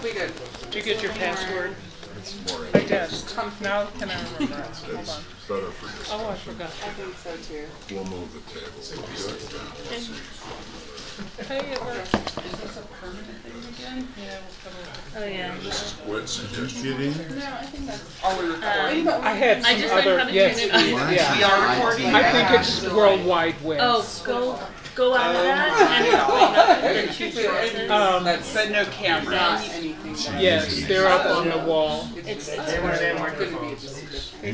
We good. Did you get your password? It's more I test. Now can I remember? Hold on. better for this. Oh, I forgot. I think so too. We'll move the table. Hey, it worked. Is this a permanent thing again? Yeah, we'll Oh yeah. This is what suggestion. No, I think that's. Are we recording? I had some I just learned other, how to yes, turn it on. We yeah. are recording. I think it's Worldwide Web. Oh, go out of that and choose your business. But no camera, anything. Yes, they're up on the wall. It's It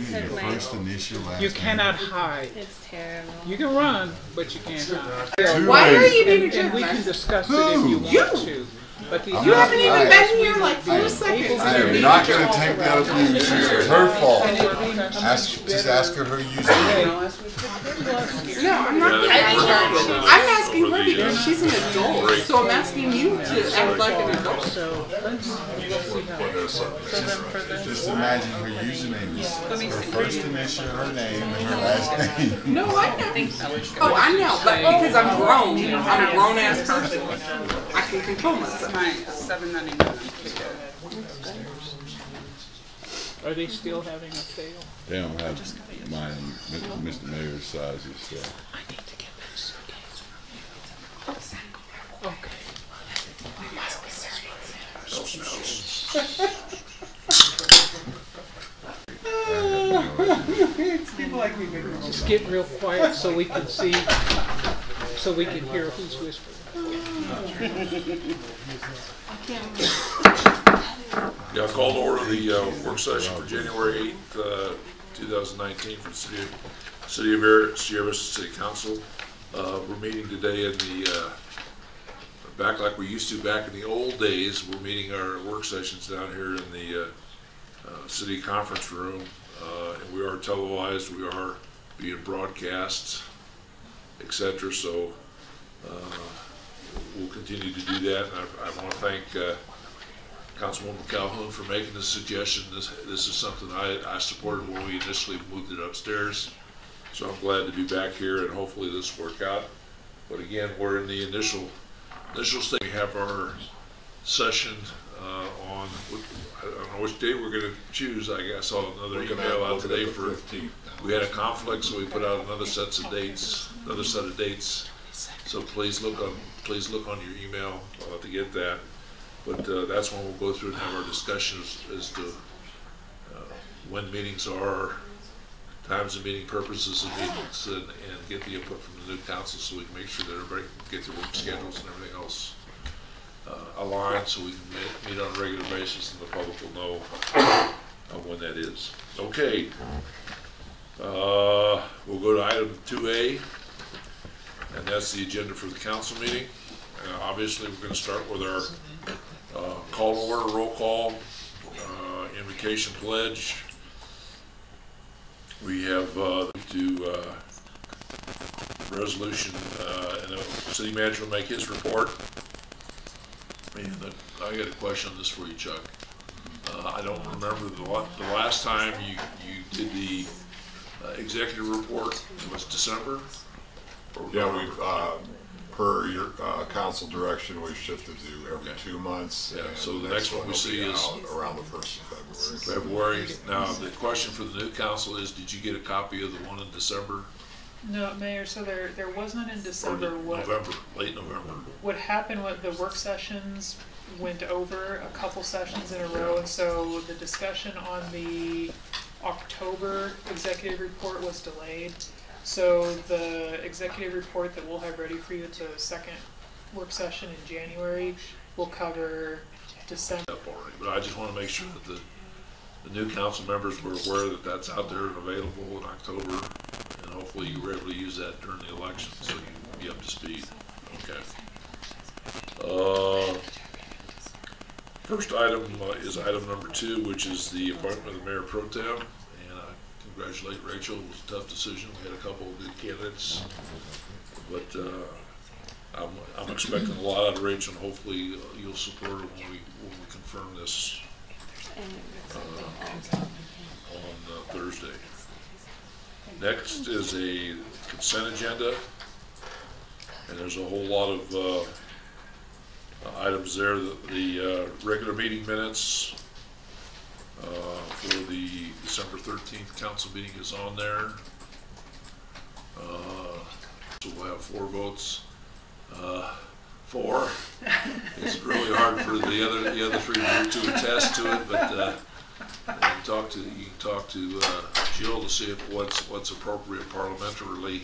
said my. First initial, last You name. cannot hide. It's terrible. You can run, but you can't hide. Why are you being a And jerk, we can man? discuss it if you want to. But the You haven't even I- been here like 4 seconds. I am not going to take that abuse. It's her fault. Just ask her her username. No, I'm not. I'm asking her because she's an adult, so I'm asking you to act like an adult. So let's see how. Just imagine her username is her first initial, her name, and her last name. No, I know. Oh, I know, but because I'm grown, I'm a grown ass person. I can control myself. $7.99. Are they still having a sale? They don't have mine, Mr. Mayor's sizes, so. I need to get that suitcase from you. Okay. Just get real quiet so we can see, so we can hear who's whispering. Yeah, I called to order the work session for January 8th, 2019 for the City of Sierra Vista City Council. We're meeting today in the, back like we used to back in the old days. We're meeting our work sessions down here in the city conference room. And we are televised, we are being broadcast, etc. So we'll continue to do that. And I want to thank Councilwoman Calhoun for making this suggestion. This is something I supported when we initially moved it upstairs. So I'm glad to be back here, and hopefully this will work out. But again, we're in the initial stage. We have our session on, I don't know which day we're going to choose. I saw another email out today for, we had a conflict, so we put out another set of dates. So please look on your email to get that. But that's when we'll go through and have our discussions as to when meetings are, times of meeting, purposes of meetings, and get the input from the new council so we can make sure that everybody can get their work schedules and everything else aligned, so we can meet on a regular basis and the public will know when that is. Okay. We'll go to item 2A, and that's the agenda for the council meeting. Obviously, we're going to start with our call to order, roll call, invocation pledge. We have to resolution, and the city manager will make his report. And I got a question on this for you, Chuck. I don't remember the last time you did the executive report. It was December? Yeah, we've, per your council direction, we've shifted to every 2 months. Yeah, so the next one we will see be is out around the 1st of February. Now, the question for the new council is, did you get a copy of the one in December? No, Mayor, so there wasn't in Or December November, late November? what happened with the work sessions went over a couple sessions in a row, and so the discussion on the October executive report was delayed. So the executive report that we'll have ready for you at the second work session in January will cover December. But I just want to make sure that the new council members were aware that that's out there and available in October, and hopefully you were able to use that during the election so you can be up to speed. Okay. First item is item number 2, which is the appointment of the Mayor Pro Tem. And I congratulate Rachel. It was a tough decision. We had a couple of good candidates, but I'm expecting a lot out of Rachel, and hopefully you'll support her when we confirm this on Thursday. Next is a consent agenda, and there's a whole lot of items there. The regular meeting minutes for the December 13th council meeting is on there. So we'll have 4 votes. 4. It's really hard for the other 3 to attest to it, but you can talk to Jill to see if what's appropriate parliamentarily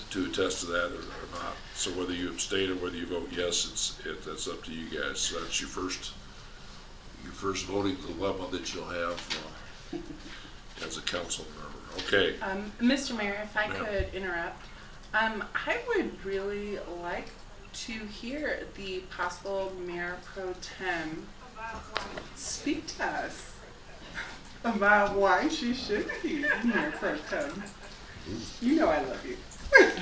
to attest to that or not. So whether you abstain or whether you vote yes, that's up to you guys. So that's your first voting dilemma that you'll have as a council member. Okay. Mr. Mayor, if I could interrupt, I would really like to hear the possible Mayor Pro Tem speak to us about why she should be Mayor Pro Tem. You know I love you. Is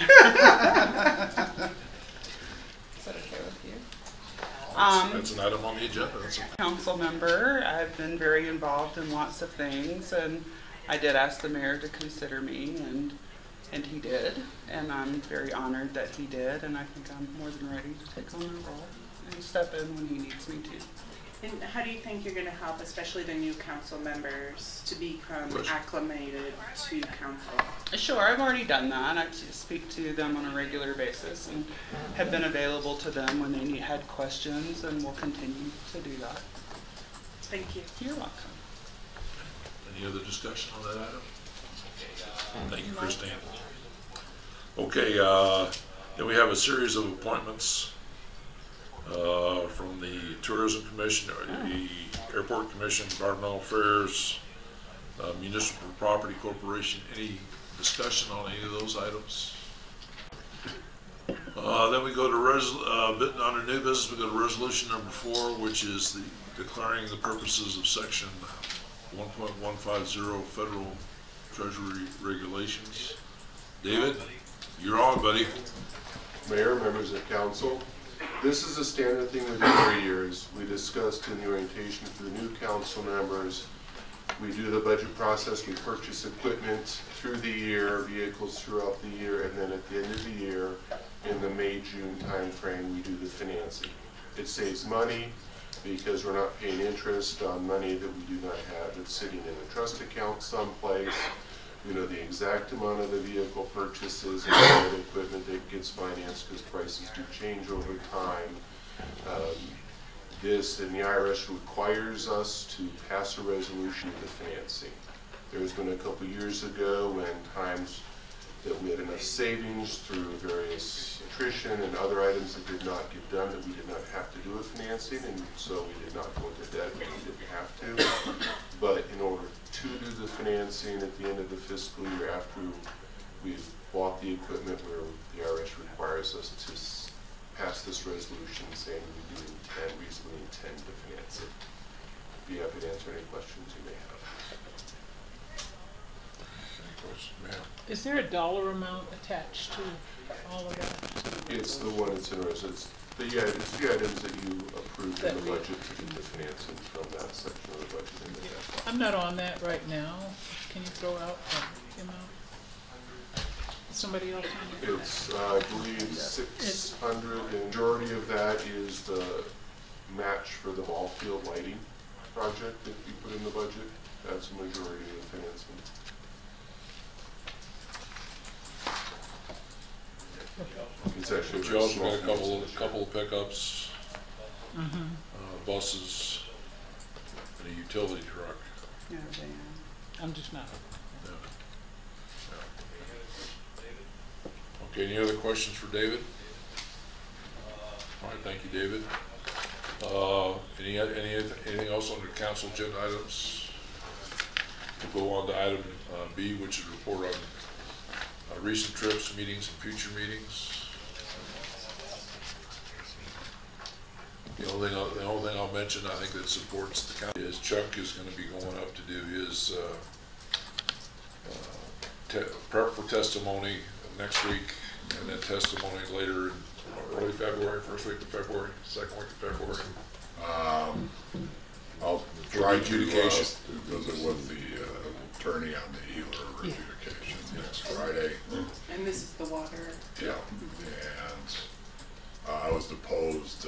that okay with you? That's an item on the agenda. Council member, I've been very involved in lots of things, and I did ask the mayor to consider me, and he did, and I'm very honored that he did, and I think I'm more than ready to take on the role and step in when he needs me to. And how do you think you're going to help, especially the new council members, to become acclimated to council? Sure, I've already done that. I speak to them on a regular basis and have been available to them when they had questions, and will continue to do that. Thank you. You're welcome. Any other discussion on that item? Thank you, Christine. Okay, then we have a series of appointments from the Tourism Commission, the Airport Commission, Environmental Affairs, Municipal Property Corporation. Any discussion on any of those items? Then we go to under new business. We go to resolution number 4, which is declaring the purposes of section 1.150 Federal Treasury Regulations. David, you're on, buddy. Mayor, members of council, this is a standard thing we do every year. As we discussed in the orientation for the new council members, we do the budget process, we purchase equipment through the year, vehicles throughout the year, and then at the end of the year, in the May-June timeframe, we do the financing. It saves money because we're not paying interest on money that we do not have. It's sitting in a trust account someplace. We know the exact amount of the vehicle purchases and all the equipment that gets financed because prices do change over time. This and the IRS requires us to pass a resolution to the financing. There's been a couple years ago when times that we had enough savings through various attrition and other items that did not get done, that we did not have to do a financing, and so we did not go into debt, we didn't have to. But in order to do the financing at the end of the fiscal year after we've bought the equipment, where the IRS requires us to pass this resolution saying we do reasonably intend to finance it. Be happy to answer any questions you may have. Is there a dollar amount attached to all of that? It's the one that's interesting. It's the items that you approved in the budget to do the financing from that section of the budget. I'm not on that right now. Can you throw out the amount? Somebody else on it? It's, I believe, 600. The majority of that is the match for the ball field lighting project that you put in the budget. That's the majority of the financing. It's actually You also got a couple of pickups, buses, and a utility truck. Yeah, I'm just not. Yeah. Okay, any other questions for David? All right, thank you, David. Anything else under council agenda items? We'll go on to item B, which is report on recent trips, meetings, and future meetings. The only thing I'll mention, I think that supports the county, is Chuck is going to be going up to do his prep for testimony next week, and then testimony later in early February, first week of February, second week of February. I'll try to visit with the attorney on the Ealer adjudication next Friday. And this is the water. Yeah, and I was deposed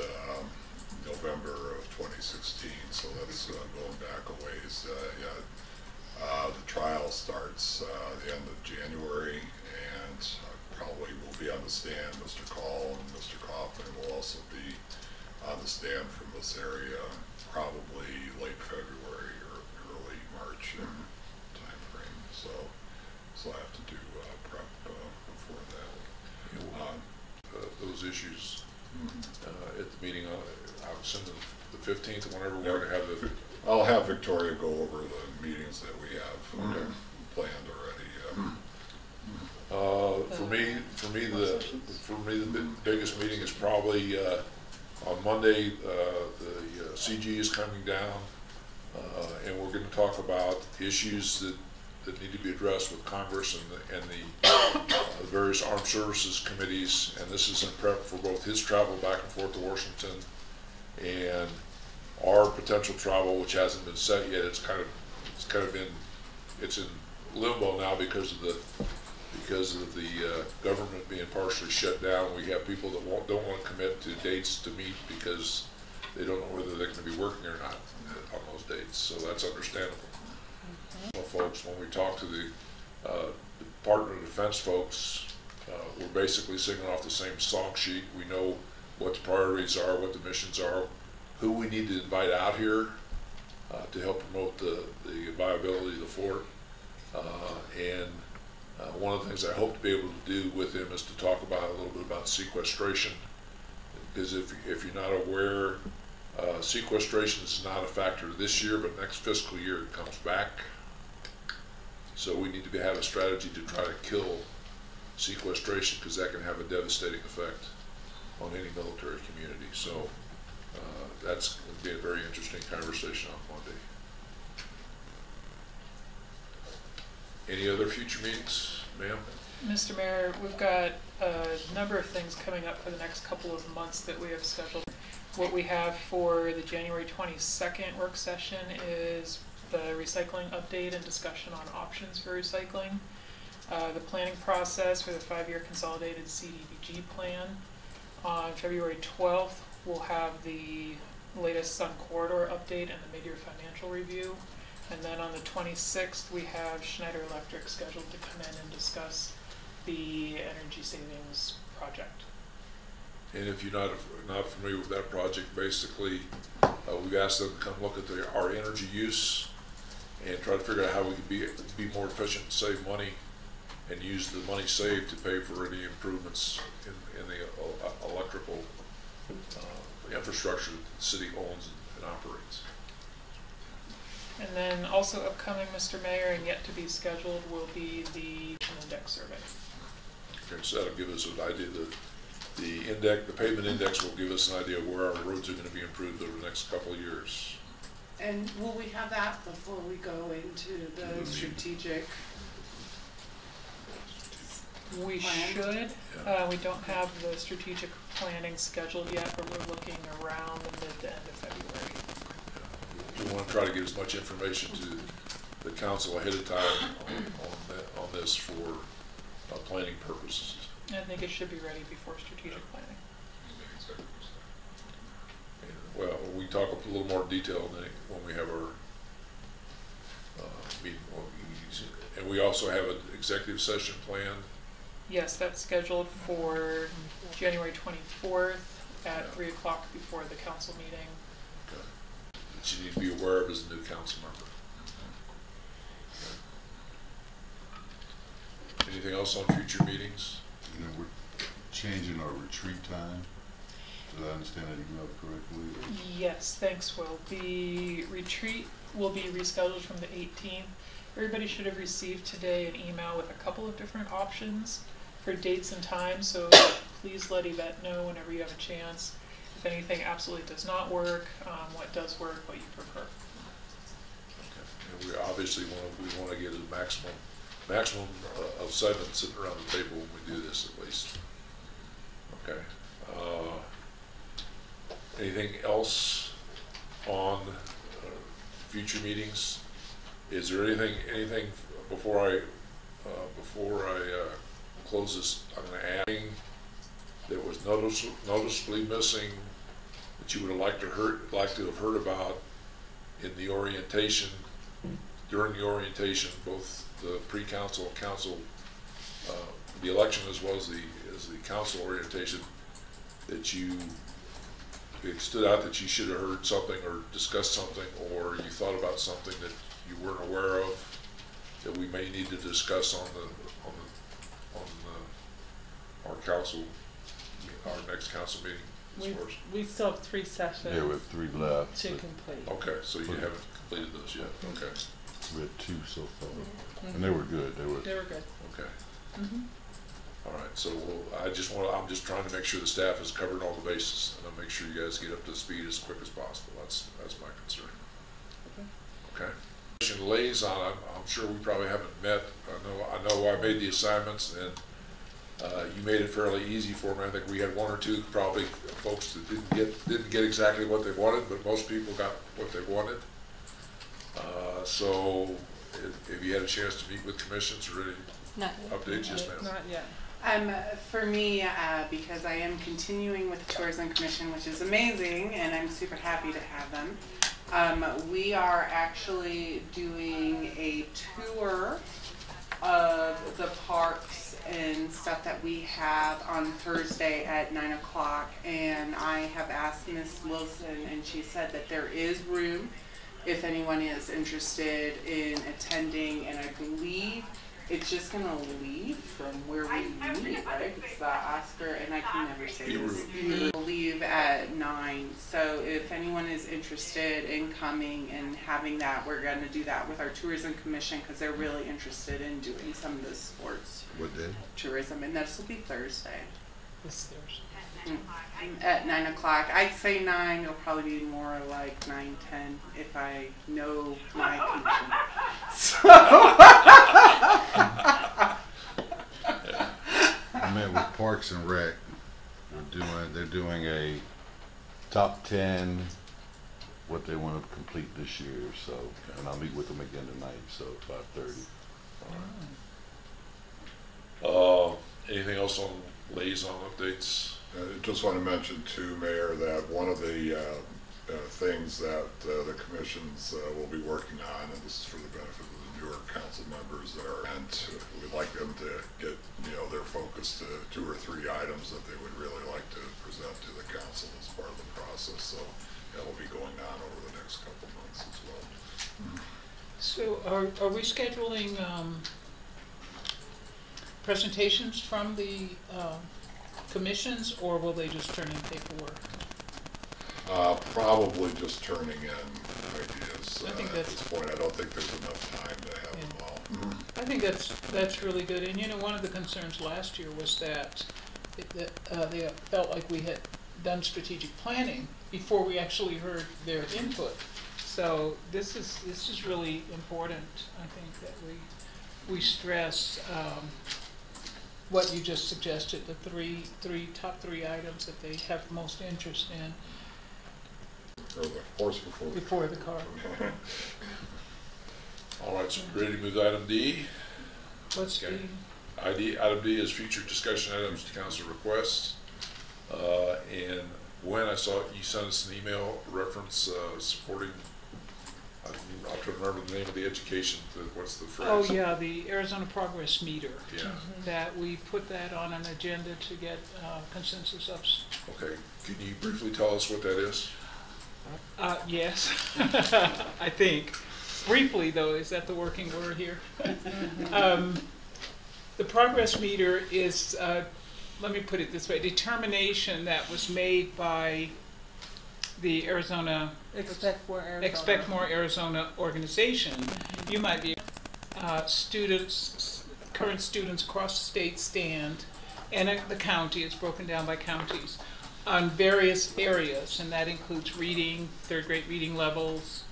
November of 2016, so that's going back a ways yet. The trial starts the end of January, and probably will be on the stand. Mr. Call and Mr. Kaufman will also be on the stand from this area, probably late February or early March time frame. So I have to do prep before that. Those issues at the meeting, I'm assuming the 15th, whenever we're going to have the. I'll have Victoria go over the meetings that we have planned already. For me, the biggest meeting is probably on Monday. The CG is coming down, and we're going to talk about issues that need to be addressed with Congress and the various armed services committees. And this is in prep for both his travel back and forth to Washington and our potential travel, which hasn't been set yet. It's in limbo now because of the government being partially shut down. We have people that don't want to commit to dates to meet because they don't know whether they're going to be working or not on those dates. So that's understandable. Well, folks, when we talk to the Department of Defense folks, we're basically singing off the same song sheet. We know what the priorities are, what the missions are, who we need to invite out here to help promote the viability of the fort. One of the things I hope to be able to do with him is to talk about a little bit about sequestration, because if you're not aware, sequestration is not a factor this year, but next fiscal year it comes back. So we need to have a strategy to try to kill sequestration, because that can have a devastating effect on any military community. So that's going to be a very interesting conversation on Monday. Any other future meetings, ma'am? Mr. Mayor, we've got a number of things coming up for the next couple of months that we have scheduled. What we have for the January 22nd work session is the recycling update and discussion on options for recycling. The planning process for the 5-year consolidated CDBG plan. On February 12th, we'll have the latest Sun Corridor update and the mid-year financial review. And then on the 26th, we have Schneider Electric scheduled to come in and discuss the energy savings project. And if you're not familiar with that project, basically, we've asked them to come look at our energy use and try to figure out how we can be more efficient and save money, and use the money saved to pay for any improvements in the electrical infrastructure that the city owns and operates. And then also upcoming, Mr. Mayor, and yet to be scheduled will be the index survey. Okay, so that'll give us an idea. The pavement index will give us an idea of where our roads are going to be improved over the next couple of years. And will we have that before we go into the strategic? We plan? should. Yeah. We don't have the strategic planning scheduled yet, but we're looking around the mid to end of February. We want to try to get as much information to the council ahead of time on this for planning purposes. I think it should be ready before strategic planning. Well, we talk a little more detail when we have our meeting. And we also have an executive session planned. Yes, that's scheduled for January 24th at 3 o'clock before the council meeting. Okay. That you need to be aware of as a new council member. Okay. Anything else on future meetings? You know, we're changing our retreat time. Did I understand that email correctly? Yes, thanks, Will. The retreat will be rescheduled from the 18th. Everybody should have received today an email with a couple of different options for dates and times, so please let Yvette know whenever you have a chance. If anything absolutely does not work, what does work, what you prefer. Okay. And we obviously want to get a maximum of 7 sitting around the table when we do this, at least. Okay. Anything else on future meetings? Is there anything before I close this? I'm going to add that was noticeably missing, that you would have liked to have heard about in the orientation, during the orientation, both the pre-council and council, the election as well as the council orientation, that it stood out that you should have heard something or discussed something, or you thought about something that you weren't aware of that we may need to discuss on our council, our next council meeting? We still have 3 sessions Yeah, we have 3 left. to but complete. Okay, so you haven't completed those yet, okay, We had 2 so far, and they were good. They were good. okay. Mm-hmm. All right, so I'm just trying to make sure the staff has covered all the bases, and I'll make sure you guys get up to speed as quick as possible. That's my concern. Okay. Commission liaison, I'm sure we probably haven't met. I know I made the assignments, and you made it fairly easy for me. I think we had 1 or 2 probably folks that didn't get exactly what they wanted, but most people got what they wanted. So if you had a chance to meet with commissions or any updates, yes, ma'am. Not yet. For me, because I am continuing with the Tourism Commission, which is amazing, and I'm super happy to have them. We are actually doing a tour of the parks and stuff that we have on Thursday at 9 o'clock, and I have asked Miss Wilson, and she said that there is room if anyone is interested in attending, and I believe it's just gonna leave from where we meet, right? It's the Oscar, and I can never say this. We'll leave at 9. So if anyone is interested in coming and having that, we're gonna do that with our Tourism Commission, because they're really interested in doing some of the sports What day? tourism, and this will be Thursday. This Thursday. At 9 o'clock. I'd say 9. It'll probably be more like 9:10 if I know my commission. So. I met with Parks and Rec. They're doing a top 10 what they want to complete this year. So, and I'll meet with them again tonight. So 5:30. Anything else on liaison updates? Just want to mention too, Mayor, that one of the things that the commissions will be working on, and this is for the benefit of the newer council members there, and we'd like them to get, their focus to 2 or 3 items that they would really like to present to the council as part of the process. So that will be going on over the next couple months as well. So are we scheduling presentations from the commissions, or will they just turn in paperwork? Probably just turning in ideas I think at this point. I don't think there's enough time to have them all. I think that's really good. And one of the concerns last year was that they felt like we had done strategic planning before we actually heard their input. So this is really important. I think that we stress what you just suggested, the top three items that they have most interest in. Or the horse before the car. All right, so we're ready to move to item D. What's Okay. Item D is future discussion items to council requests. And when I saw you sent us an email reference supporting, I'm trying to remember the name of the education, what's the phrase? Oh yeah, the Arizona Progress Meter. Yeah. That we put that on an agenda to get consensus of. Okay, can you briefly tell us what that is? Yes, I think. Briefly though, is that the working word here? The progress meter is, let me put it this way, determination that was made by the Arizona Expect More Arizona. Expect More Arizona organization. You might be current students across the state stand, and the county, it's broken down by counties, on various areas, and that includes reading, 3rd grade reading levels,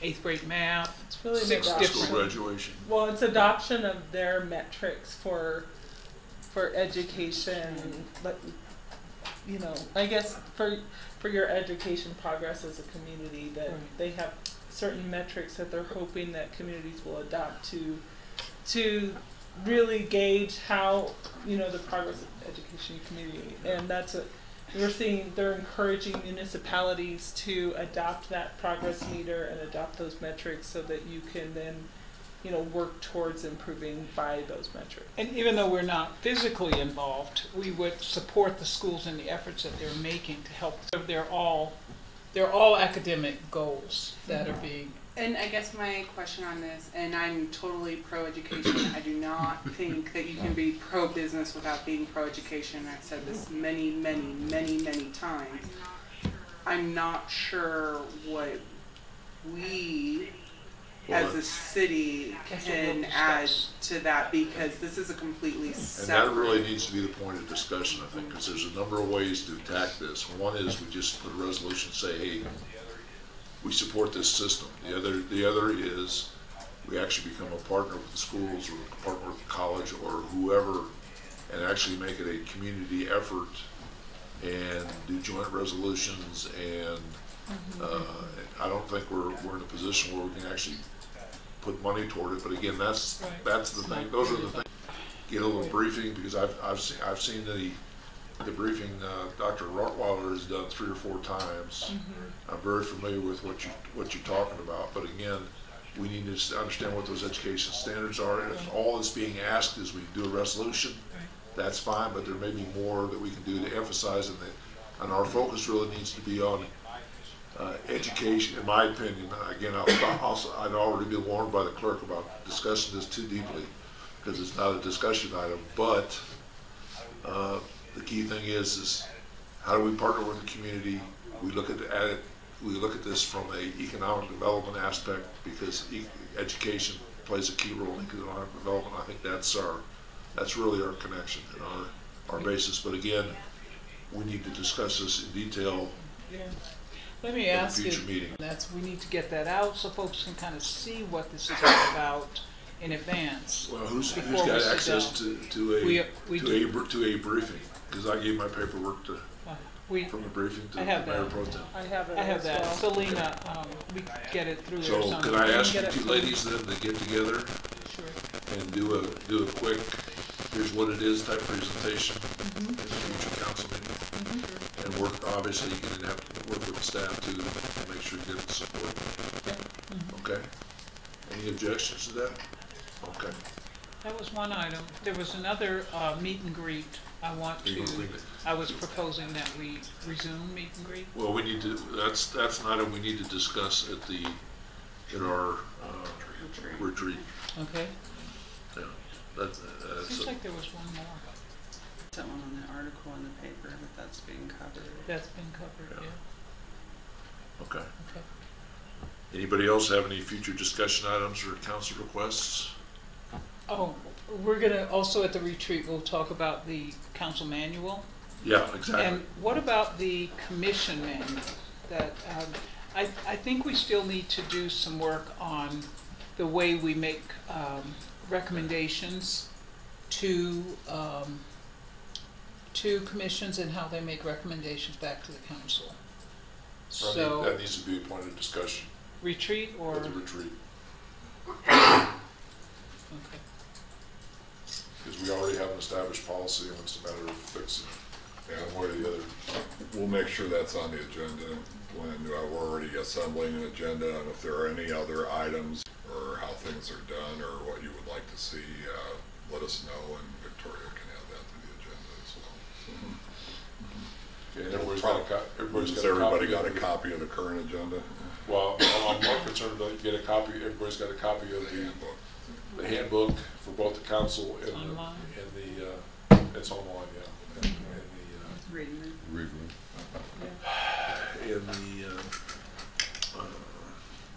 8th grade math, It's really 6 adoption. School different. graduation. Well, it's adoption of their metrics for education, but I guess for your education progress as a community, that they have certain metrics that they're hoping that communities will adopt to really gauge how, the progress of the education community. And we're seeing they're encouraging municipalities to adopt that progress meter and adopt those metrics so that you can then, work towards improving by those metrics. And even though we're not physically involved, we would support the schools in the efforts that they're making to help. They're all academic goals that are being. And I guess my question on this, and I'm totally pro-education, I do not think that you can be pro-business without being pro-education. I've said this many, many, many, many times. I'm not sure what we as a city can add to that, because this is a completely separate. And that really needs to be the point of discussion, I think, because there's a number of ways to attack this. One is we just put a resolution, say, hey, we support this system. The other is we actually become a partner with the schools or a partner with the college or whoever, and actually make it a community effort and do joint resolutions. And I don't think we're in a position where we can actually put money toward it. But again, that's the thing. Those are the things. Get a little briefing, because I've seen the briefing Dr. Rottweiler has done 3 or 4 times. I'm very familiar with what you're talking about. But again, we need to understand what those education standards are. And if all that's being asked is we do a resolution, that's fine. But there may be more that we can do to emphasize, and our focus really needs to be on education, in my opinion. Again, I'd already been warned by the clerk about discussing this too deeply, because it's not a discussion item. But the key thing is how do we partner with the community? We look at this from an economic development aspect, because education plays a key role in economic development. I think that's really our connection and our basis. But again, we need to discuss this in detail. Let me ask you, we need to get that out so folks can kind of see what this is all about in advance. Well, who's got access to a briefing? Because I gave my paperwork from the briefing to Mayor Pro Tem. I have that. Well. Selena, we get it through there. So can I ask you two ladies then to get together and do a quick, here's what it is type presentation in the future council meeting? And obviously you're going to have to work with the staff too to make sure you get the support. Okay? Any objections to that? Okay. That was one item. There was another meet and greet. I was proposing that we resume meet and greet. Well, we need to, that's an item we need to discuss at our retreat. Okay. Yeah. Seems like there was one more. Someone on the article in the paper, but that's being covered. That's been covered, yeah. Okay. Anybody else have any future discussion items or council requests? Oh, we're gonna also at the retreat, we'll talk about the council manual. Yeah, exactly. And what about the commission manual? That I think we still need to do some work on the way we make recommendations to commissions and how they make recommendations back to the council. So that needs to be a point of discussion. Retreat or? At the retreat. Okay. Because we already have an established policy and it's a matter of fixing it. Yeah, one way or the other. We'll make sure that's on the agenda when we're already assembling an agenda, and if there are any other items or how things are done or what you would like to see, let us know, and Victoria can add that to the agenda as well. Okay, has everybody got a copy of the current agenda? Well, I'm more concerned that you get a copy. Everybody's got a copy of the handbook for both the council and the it's online, yeah. And the reading in the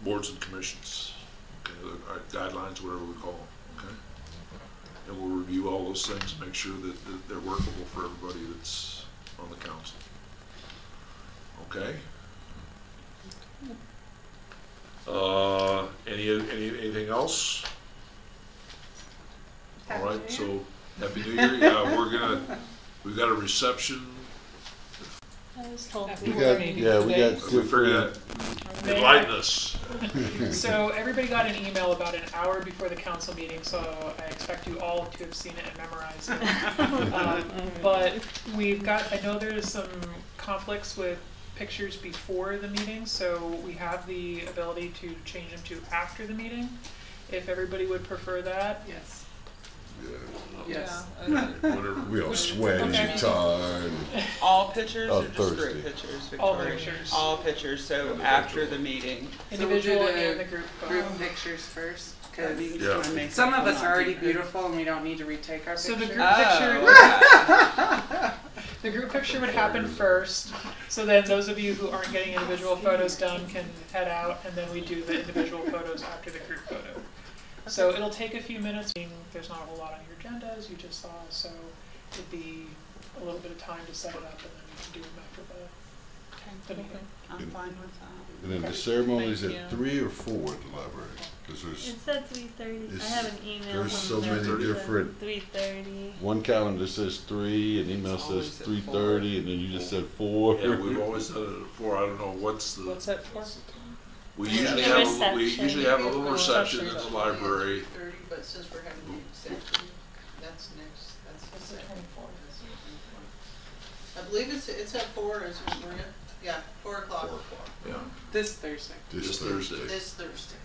boards and commissions, okay, guidelines, whatever we call them, okay. And we'll review all those things and make sure that they're workable for everybody that's on the council. Okay. Anything else? All right, so Happy New Year. Yeah, we've got a reception. I was told we got We figured that Enlighten us. So everybody got an email about an hour before the council meeting, so I expect you all to have seen it and memorized it. But I know there's some conflicts with pictures before the meeting, so we have the ability to change them to after the meeting, if everybody would prefer that. Yes. Yeah. Yes. Whatever. We all sweaty, Okay. tired. All pictures Oh, or just Thursday. group pictures, All Victoria? pictures. All pictures, so Individual. after the meeting. Individual So we'll do and the group. Group pictures first, That because means Yeah. my makeup some of will us not are already be good. beautiful and we don't need to retake our So the picture. group picture, Oh, the group picture would happen first. So then those of you who aren't getting individual photos done can head out, and then we do the individual photos after the group photo. So it'll take a few minutes. There's not a whole lot on your agenda, as you just saw, so it'd be a little bit of time to set it up, and then we can do them after the meeting. I'm fine with that. And then the ceremony's Thank at you. 3 or 4 at the library? Because there's It said 3:30. I It's- have an email there's from so them many that said different- 3:30. one calendar says 3, an email It's says always at 3:30, and then you just said 4. Yeah, we've always done it at 4. I don't know what's the. What's that for? We The usually have reception. a little reception in the library. 30, but since we're having the executive, that's next, that's the 24th. I believe it's at 4, is it, Maria? Yeah, 4 o'clock 4 o'clock. Yeah, This Thursday. this Thursday. this Thursday.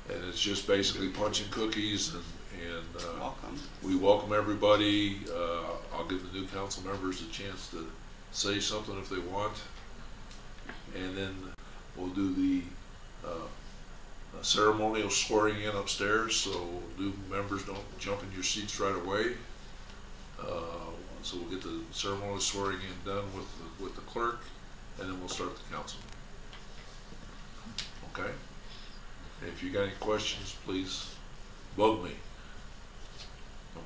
And it's just basically punch and cookies and Welcome. we welcome everybody. I'll give the new council members a chance to say something if they want. And then we'll do the ceremonial swearing in upstairs, so new members don't jump in your seats right away. So we'll get the ceremonial swearing in done with the clerk, and then we'll start the council. Okay? And if you got any questions, please bug me.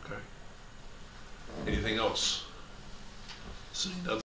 Okay? Anything else? Seeing nothing.